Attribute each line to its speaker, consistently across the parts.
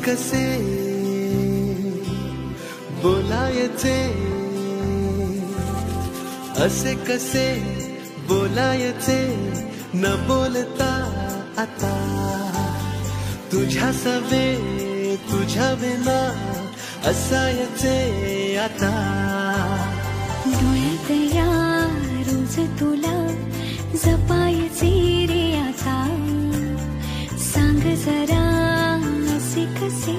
Speaker 1: कसे बोलायचे, असे कसे बोलायचे न बोलता आता, तुझ्या सवे तुझ्या विना असायचे आता।
Speaker 2: डोळ्यात या रोज तुला जपायचे रे आता, सांग जरा असे कसे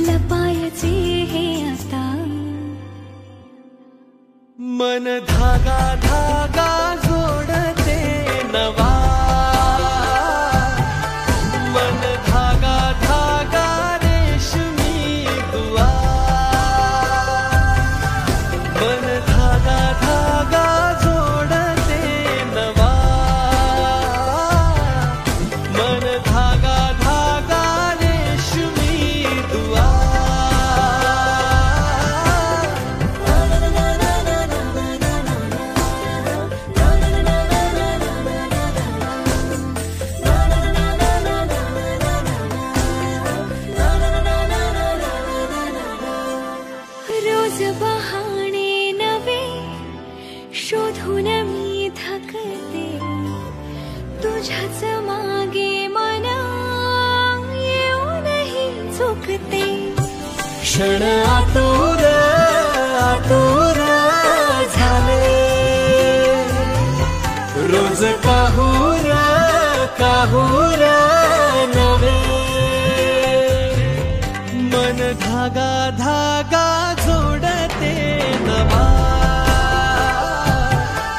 Speaker 2: लपायचे हे आता।
Speaker 1: मन धागा धागा जोडते नवा, मन धागा धागा रेशमी दुआ, मन धागा धागा जोडते नवा, मन धागा धागा रेशमी दुआ।
Speaker 2: रोज बहाणे नवे शोधून मी थकते, तुझ्याच मागे मन येऊनही चुकते।
Speaker 1: क्षण आतुर आतुर झाले, रोज काहूर काहूर नवे, मन धागा धागा जोडते नवा,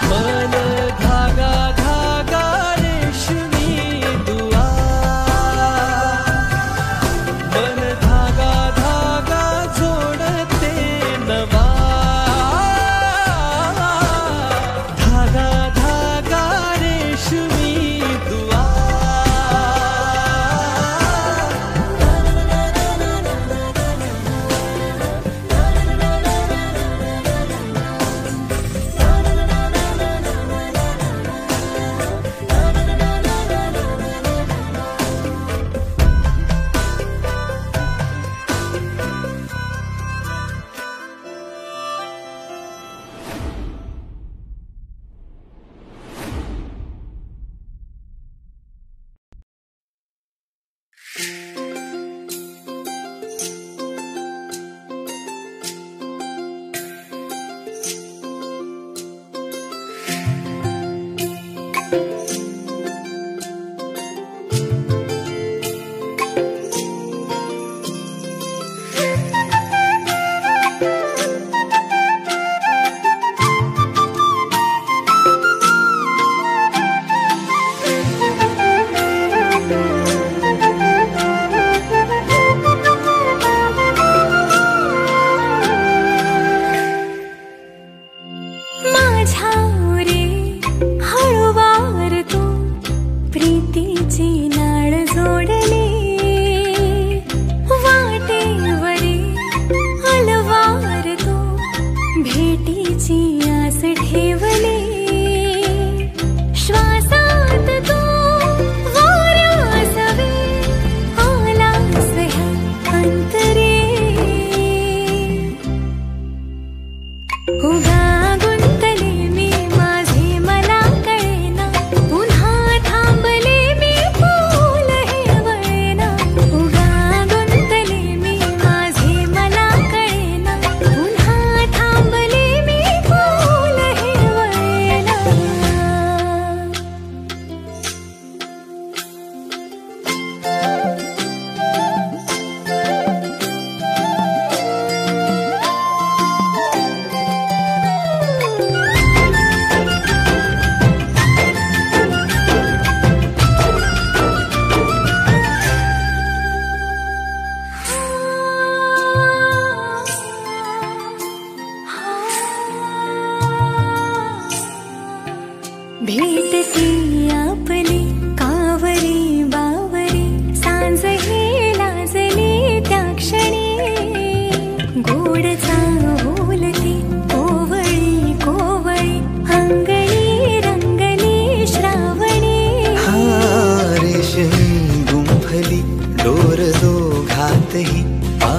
Speaker 1: मन धागा धागा रेशमी दुआ, मन धागा धागा जोडते नवा, धागा धागा रेशमी दुआ।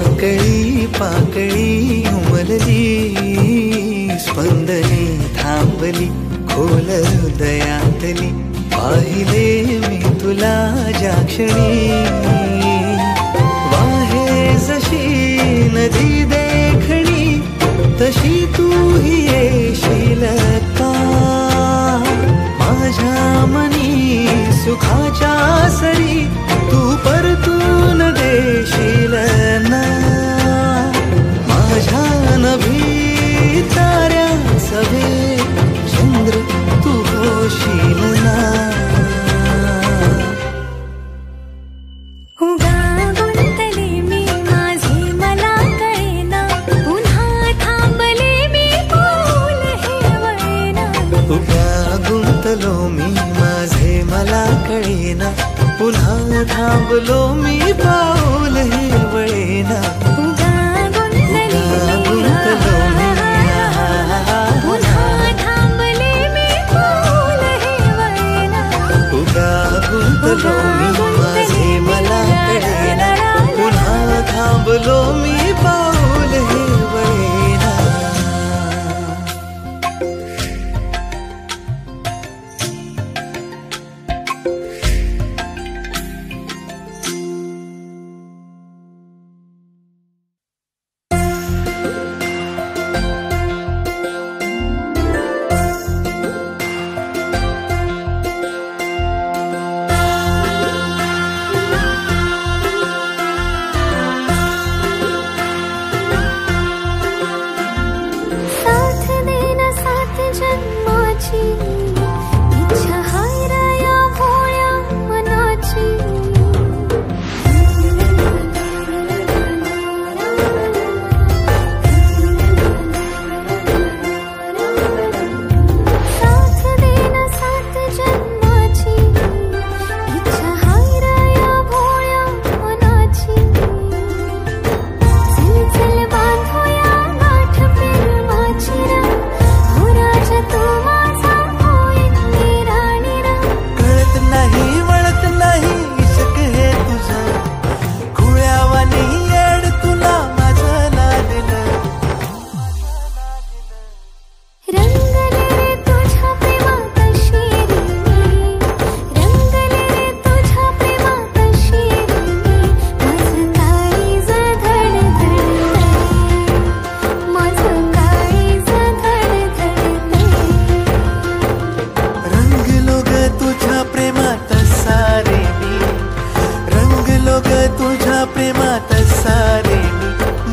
Speaker 1: वाकळी पाकळी उमलली, स्पंदने थांबली खोल हृदयातली, पाहिले मी तुला ज्या क्षणी, वाहे जशी नदी देखणी, तशी तूही येशील का माझ्या मनी सुखाच्या सरी, तू परतून देशील ना माझ्या नभी ताऱ्या सभे, चंद्र तू होशील ना. गुंतलो मी माझे मला कळेना, पुन्हा थांबलो मी पाऊल हे वळेना. गुंतलो मी पुन्हा थांबले मी पाऊल हे वळेना, गुंतलो मी माझे मला कळेना, पुन्हा थांबलो मी पाऊल हे वळेना.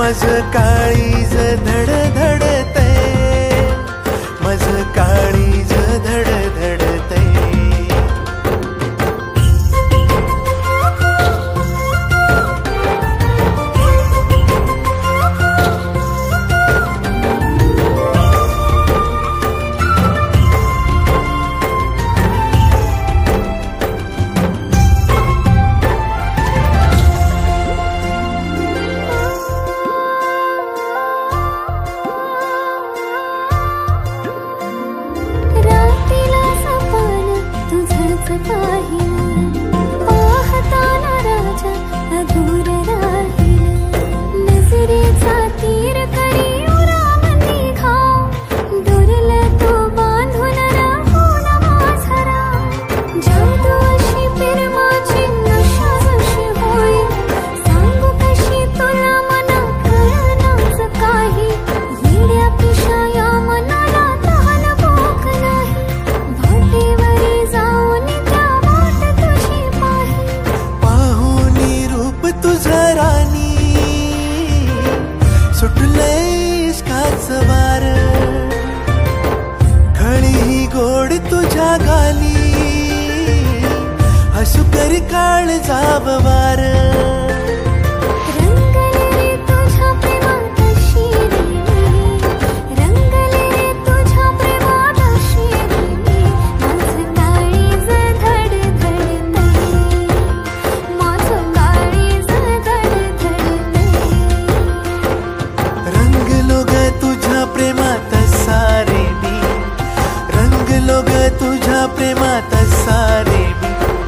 Speaker 1: माझं काळीज धडधडतय, माझं काळीज धडधडतय.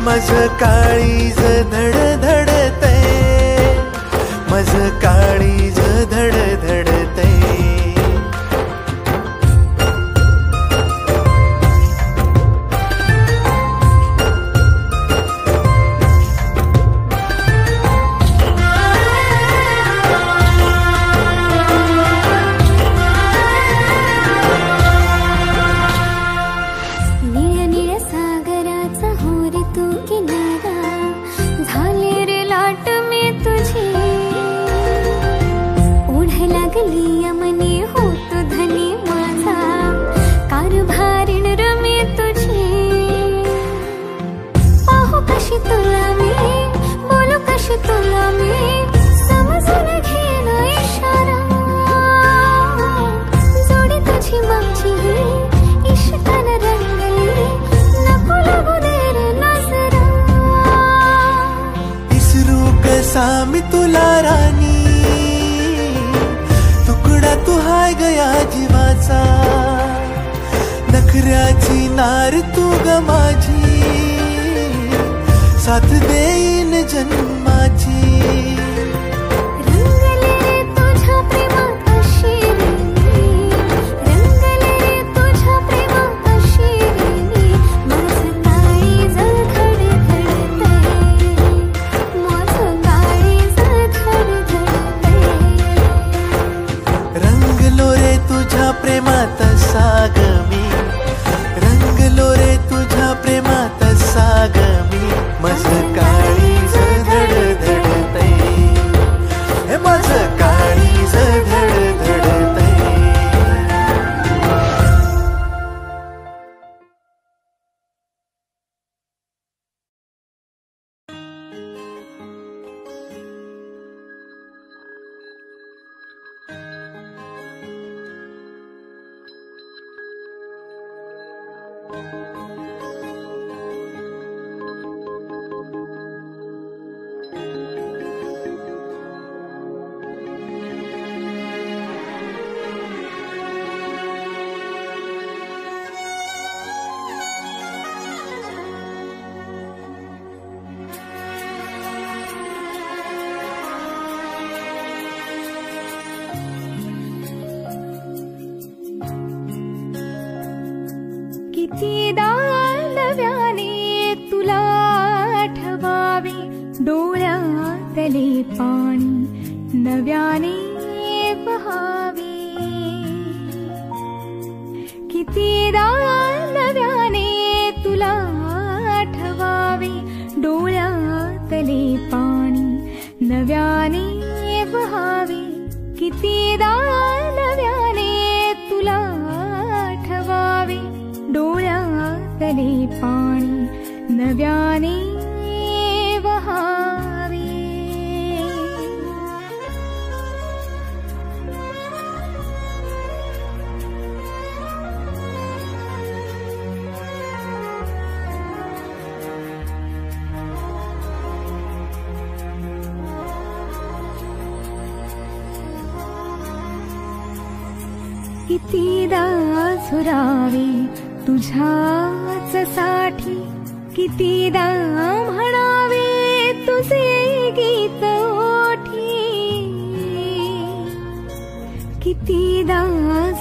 Speaker 1: माझं काळीज धडधडतय. काळीज धडधडते. मी तुला राणी तुकडा तू हाय गया जीवाचा. नखऱ्याची नार तू ग माझी साथ देईन जन्माची. प्रेमात साग मी रंगलो रे तुझ्या प्रेमात साग मी. माझं काळीज धडधडते हे माझं काळीज धडधडते.
Speaker 2: कितीदा नव्याने तुला आठवावे डोळ्यातले पाणी नव्याने बहावे. कितीदा नव्याने तुला आठवावे डोळ्यातले पाणी नव्याने बहावे. कितीदा नव्याने तुला आठवावे डोळ्यातले पाणी नव्याने वहावे. कितीदा झुरावे तुझ्याच साठी कितीदा म्हणावे तुझे गीत ओठी. कितीदा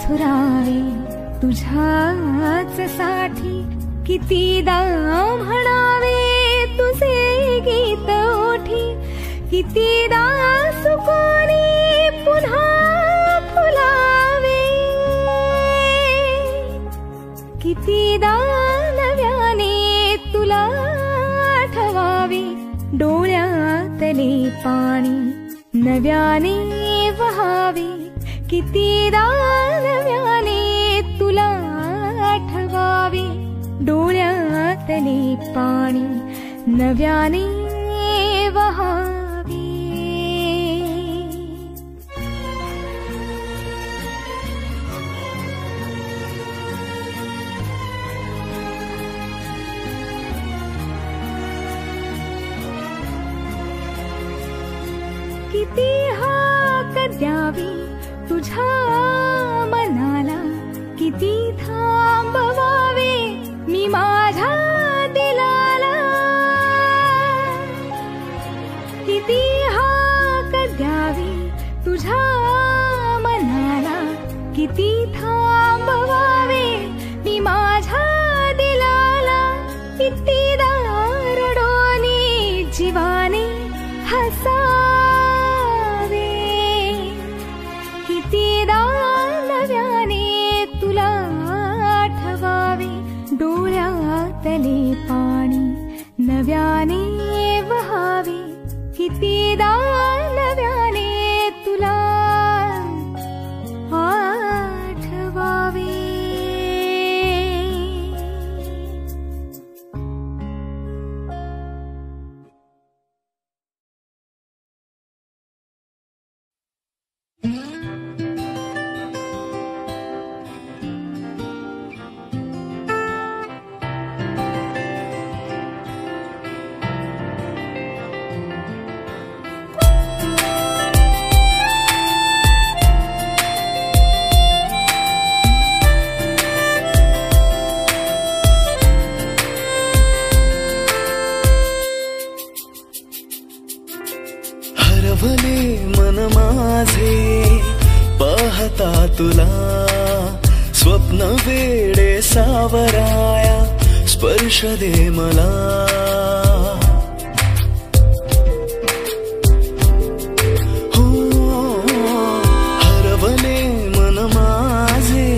Speaker 2: झुरावे तुझ्याच साठी कितीदा म्हणावे तुझे गीत ओठी. कितीदा सुकोनी पुन्हा फुलावे. कितीदा नव्याने तुला आठवावे डोळ्यातले पाणी नव्याने वहावे. कितीदा नव्याने तुला आठवावे डोळ्यातले पाणी नव्याने वहावे. किती हाक द्यावी तुझ्या मनाला किती थांबवावे मी माझ्या दिलाला. किती हाक द्यावी तुझ्या तुझ्या मनाला किती थांबवावे मी माझ्या दिलाला किती रडोनी जीवाने हसावे कितीदा नव्याने तुला आठवावे डोळ्यातले पाणी नव्याने वहावे कितीदा नव्याने तुला आठवावे.
Speaker 1: हरवले मन माझे पाहता तुला स्वप्न वेडे सावराया स्पर्श दे मला हो हरवले मन माझे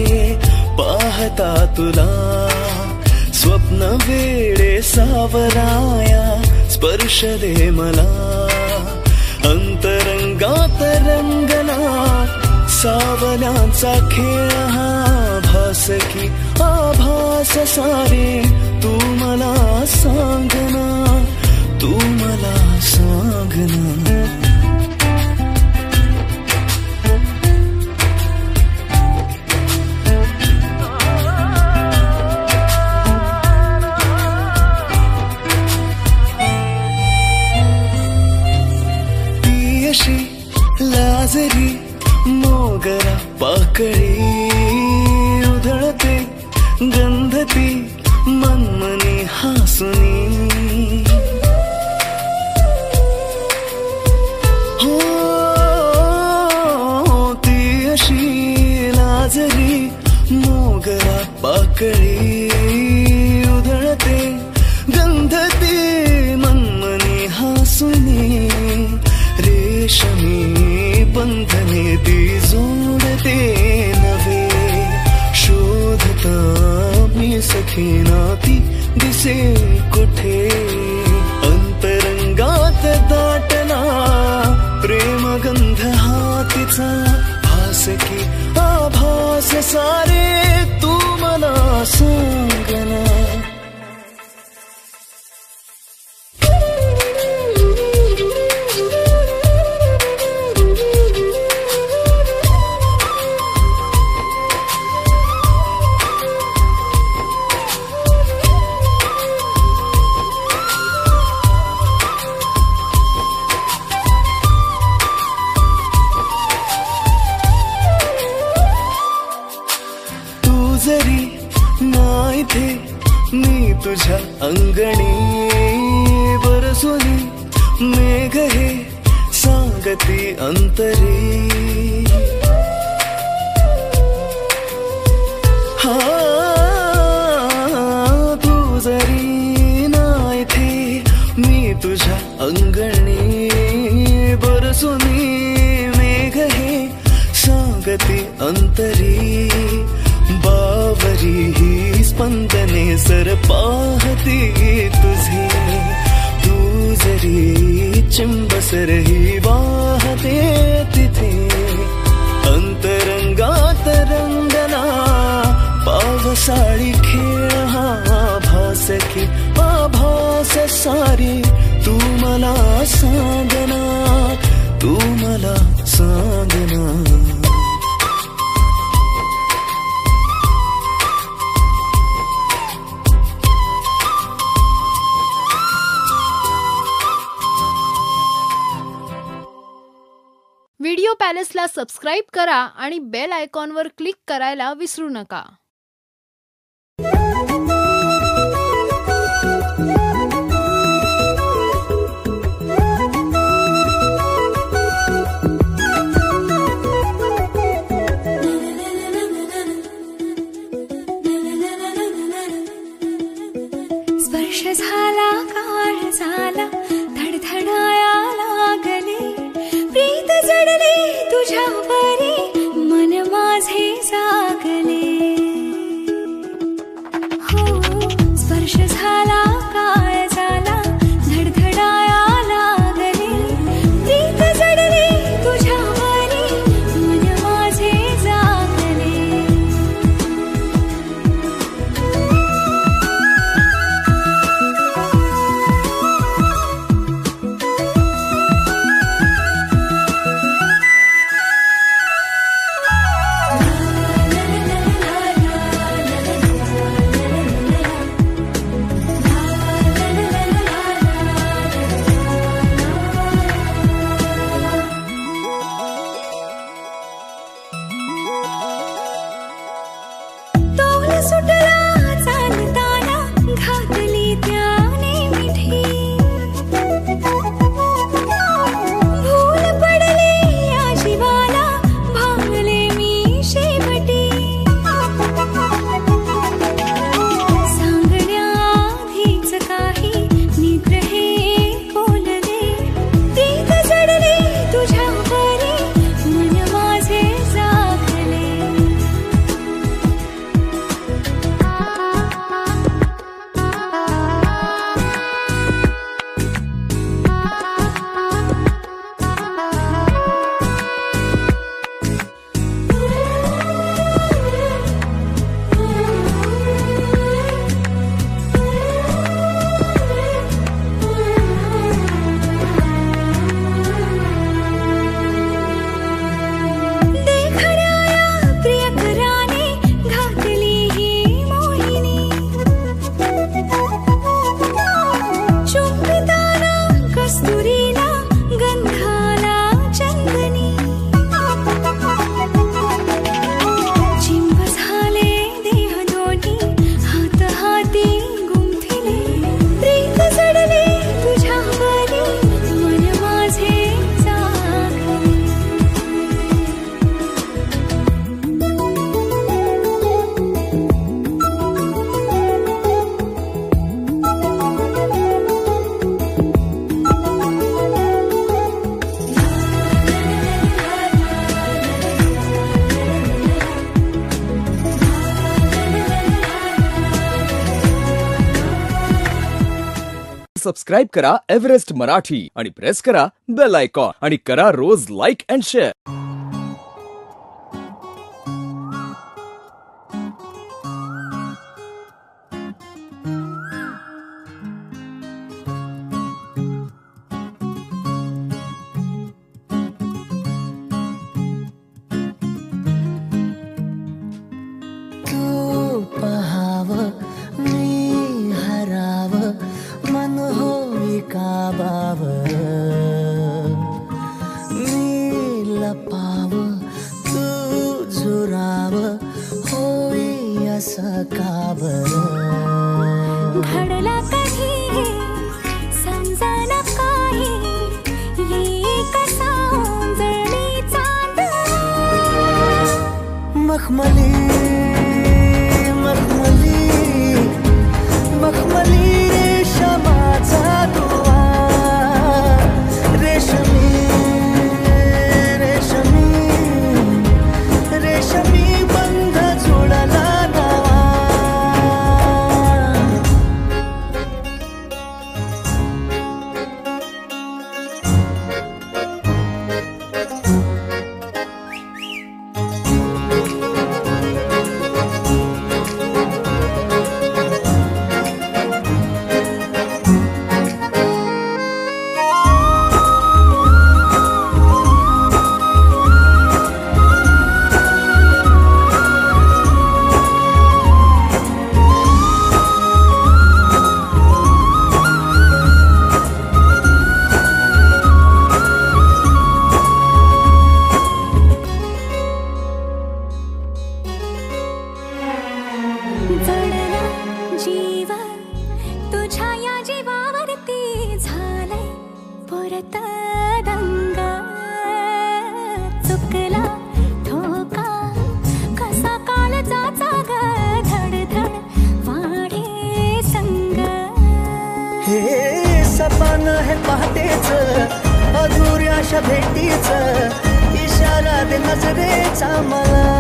Speaker 1: पाहता तुला स्वप्न वेडे सावराया स्पर्श दे मला अंतरंगात रंगला सावल्यांचा खेळ हा भास की आभास सारे तू मला सांगना तू मला सांगना लाजरी मोगरा पाकळी उधळते गंधती मनमनी हासुनी हो ती अशी लाजरी मोगरा पाकळी उधळते गंधती मनमनी हासुनी रेशमी बंधने ती जोडते नवे शोधता मी सखीना ती दिसे कुठे अंतरंगात दाटला प्रेमगंध हातीचा भास की आभास सारे तू मला सांगना जरी नाही थे मी तुझ्या अंगणी बरसुनी मेघ हे सांगती अंतरी हा तू जरी नाही थे मी तुझ्या अंगणी बरसुनी मेघ हे सांगती अंतरी बावरी ही स्पंदने सर पाहती तुझे तू जरी चिंबसर ही वाहते तिथे अंतरंगात रंगला पावसाळी खेळ हा भास की आभास सारी तू मला सांगना तू मला सांगना
Speaker 3: व्हिडिओ पॅलेसला सबस्क्राईब करा आणि बेल आयकॉनवर क्लिक करायला विसरू नका.
Speaker 4: सबस्क्राईब करा एव्हरेस्ट मराठी आणि प्रेस करा बेल आयकॉन आणि करा रोज लाईक अँड शेअर.
Speaker 2: घडला कधी समजना काही ये कसा उंजळली चांद
Speaker 1: मखमली मखमली मखमली रेशमाचा दुवा रेशमी रेशमी रेशमी बंध जोडला सपन है पहाटेच अधुऱ्याशा भेटीच इशारा दे नजरेचा मला